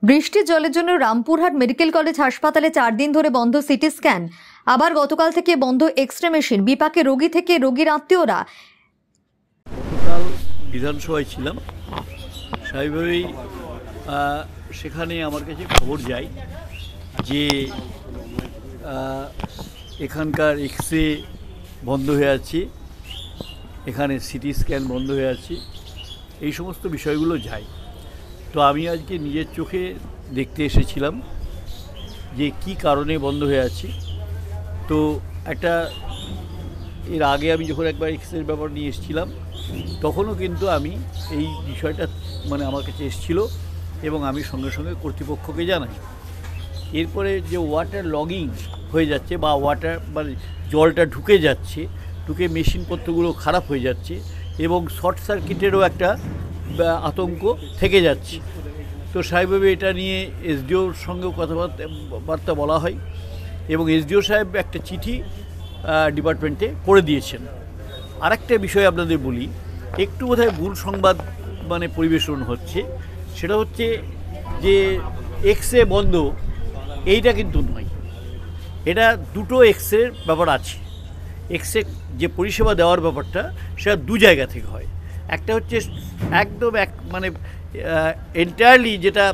বৃষ্টির জলের জন্য রামপুরহাট মেডিকেল কলেজ হাসপাতালে 4 দিন ধরে বন্ধ সিটি স্ক্যান। আবার গতকাল থেকে বন্ধ এক্সরে মেশিন। বিপাকে রোগী থেকে রোগীর আত্মীয়রা। গতকাল বিধানসভায় ছিলাম, স্বাভাবিকভাবেই সেখানে আমার কাছে খবর যায় যে এখানকার এক্সরে বন্ধ হয়ে আছে, এখানে সিটি স্ক্যান বন্ধ হয়ে আছে, এই সমস্ত বিষয়গুলো যায়। তো আমি আজকে নিজের চোখে দেখতে এসেছিলাম যে কি কারণে বন্ধ হয়ে আছে। তো এর আগে আমি যখন একবার এক্সরের ব্যাপার নিয়ে এসেছিলাম তখনও কিন্তু আমি এই বিষয়টা আমার কাছে এসেছিল এবং আমি সঙ্গে সঙ্গে কর্তৃপক্ষকে জানাই। এরপরে যে ওয়াটার লগিং হয়ে যাচ্ছে বা জলটা ঢুকে যাচ্ছে, ঢুকে মেশিনপত্রগুলো খারাপ হয়ে যাচ্ছে এবং শর্ট সার্কিটেরও একটা আতঙ্ক থেকে যাচ্ছে। তো স্বাভাবিকভাবে এটা নিয়ে এসডিওর সঙ্গেও কথাবার্তা বলা হয় এবং এসডিও সাহেব একটা চিঠি ডিপার্টমেন্টে করে দিয়েছেন। আরেকটা বিষয় আপনাদের বলি, একটু বোধহয় ভুল সংবাদ পরিবেশন হচ্ছে। সেটা হচ্ছে যে এক্সরে বন্ধ, এইটা কিন্তু নয়। এটা দুটো এক্সরের ব্যাপার আছে। এক্সরে যে পরিষেবা দেওয়ার ব্যাপারটা সেটা দু জায়গা থেকে হয়। একটা হচ্ছে একদম এন্টায়ারলি যেটা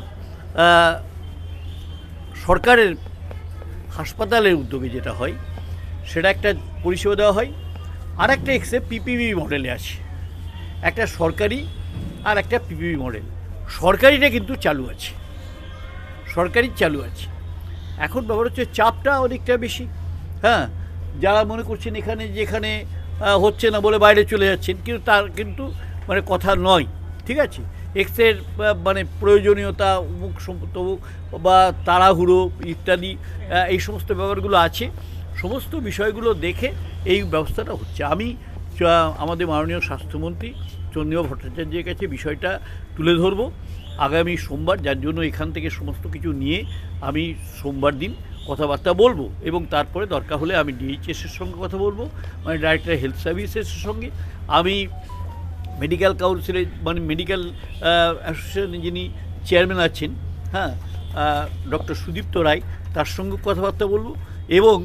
সরকারের হাসপাতালের উদ্যোগে যেটা হয় সেটা একটা পরিষেবা দেওয়া হয়। আর একটা এক্সরে পিপিপি মডেলে আছে, একটা সরকারি আর একটা পিপিপি মডেল। সরকারিটা কিন্তু চালু আছে, এখন ব্যাপার হচ্ছে চাপটা অনেকটা বেশি। হ্যাঁ, যারা মনে করছেন যেখানে হচ্ছে না বলে বাইরে চলে যাচ্ছেন, কিন্তু তার কিন্তু কথা নয়। ঠিক আছে, এক্সের প্রয়োজনীয়তা অমুক তমুক বা তাড়াহুড়ো ইত্যাদি এই সমস্ত ব্যাপারগুলো আছে। সমস্ত বিষয়গুলো দেখে এই ব্যবস্থাটা হচ্ছে। আমি আমাদের মাননীয় স্বাস্থ্যমন্ত্রী চন্দ্রিমা ভট্টাচার্যের কাছে বিষয়টা তুলে ধরবো আগামী সোমবার, যার জন্য এখান থেকে সমস্ত কিছু নিয়ে আমি সোমবার দিন কথাবার্তা বলবো এবং তারপরে দরকার হলে আমি ডিএইচএসের সঙ্গে কথা বলবো, ডাইরেক্টর হেলথ সার্ভিসেসের সঙ্গে। আমি মেডিকেল কাউন্সিলের মেডিকেল অ্যাসোসিয়েশনের যিনি চেয়ারম্যান আছেন, হ্যাঁ, ডক্টর সুদীপ্ত রায়, তার সঙ্গে কথাবার্তা বলবো এবং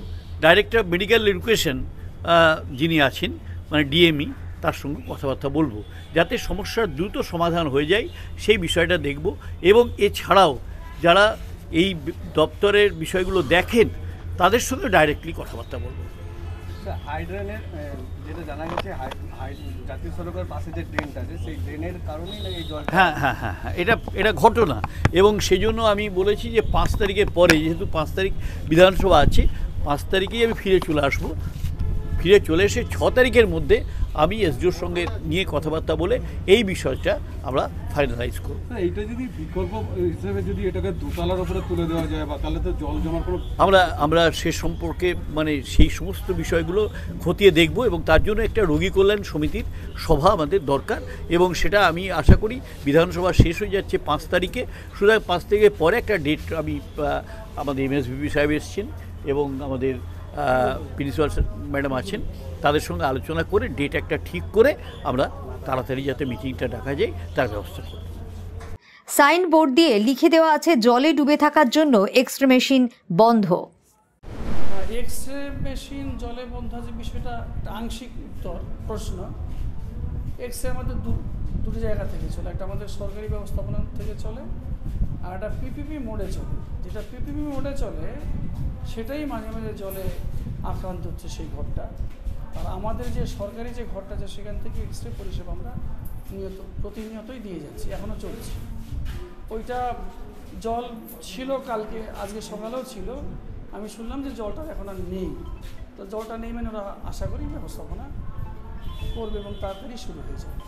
ডাইরেক্টর মেডিকেল এডুকেশন যিনি আছেন ডিএমই, তার সঙ্গে কথাবার্তা বলবো যাতে সমস্যার দ্রুত সমাধান হয়ে যায়, সেই বিষয়টা দেখব। এবং এছাড়াও যারা এই বিষয়গুলো দেখেন তাদের সঙ্গে ডাইরেক্টলি কথাবার্তা বলবো। হাইড্রেনের যেটা জানা গেছে, জাতীয় সড়কের পাশে যে ড্রেনটা আছে সেই ড্রেনের কারণেই এই জল। হ্যাঁ, এটা ঘটনা এবং সেই জন্য আমি বলেছি যে 5 তারিখের পরে, যেহেতু 5 তারিখ বিধানসভা আছে, 5 তারিখেই আমি ফিরে চলে আসবো। ফিরে চলে এসে 6 তারিখের মধ্যে আমি এসডিওর সঙ্গে নিয়ে কথাবার্তা বলে এই বিষয়টা আমরা ফাইনালাইজ করব। এইটা যদি বিকল্প হিসেবে যদি এটাকে দোতলার উপরে তুলে দেওয়া যায় বা তাহলে তো জল জমার কোনো আমরা সে সম্পর্কে সেই সমস্ত বিষয়গুলো খতিয়ে দেখব এবং তার জন্য একটা রোগী কল্যাণ সমিতির সভা আমাদের দরকার এবং সেটা আমি আশা করি বিধানসভা শেষ হয়ে যাচ্ছে 5 তারিখে। সুতরাং 5 তারিখের পরে একটা ডেট আমি আমাদের এমএসভিপি সাহেব এসছেন এবং আমাদের প্রিন্সিপাল ম্যাডাম আছেন, তাদের সঙ্গে আলোচনা করে ডেট একটা ঠিক করে আমরা তাড়াতাড়ি যাতে মিটিংটা ডাকা যায় তার ব্যবস্থা করব। সাইনবোর্ড দিয়ে লিখে দেওয়া আছে জলে ডুবে থাকার জন্য এক্সরে মেশিন বন্ধ। এক্সরে মেশিন জলে বন্ধ যে বিষয়টা আংশিক উত্তর প্রশ্ন। এক্সরে আমাদের দুটো জায়গা থেকে চলে, একটা আমাদের সরকারি ব্যবস্থাপনা থেকে চলে আর একটা পিপিপি মোডে চলে। যেটা পিপিপি মোডে চলে সেটাই মাঝে মাঝে জলে আক্রান্ত হচ্ছে সেই ঘরটা। আর আমাদের যে সরকারি যে ঘরটা আছে সেখান থেকে এক্সরে পরিষেবা আমরা প্রতিনিয়তই দিয়ে যাচ্ছি, এখনও চলছে। ওইটা জল ছিল কালকে, আজকে সকালেও ছিল। আমি শুনলাম যে জলটা এখন আর নেই। তো জলটা নেই ওরা আশা করি ব্যবস্থাপনা করবে এবং তাড়াতাড়ি শুরু হয়ে যাবে।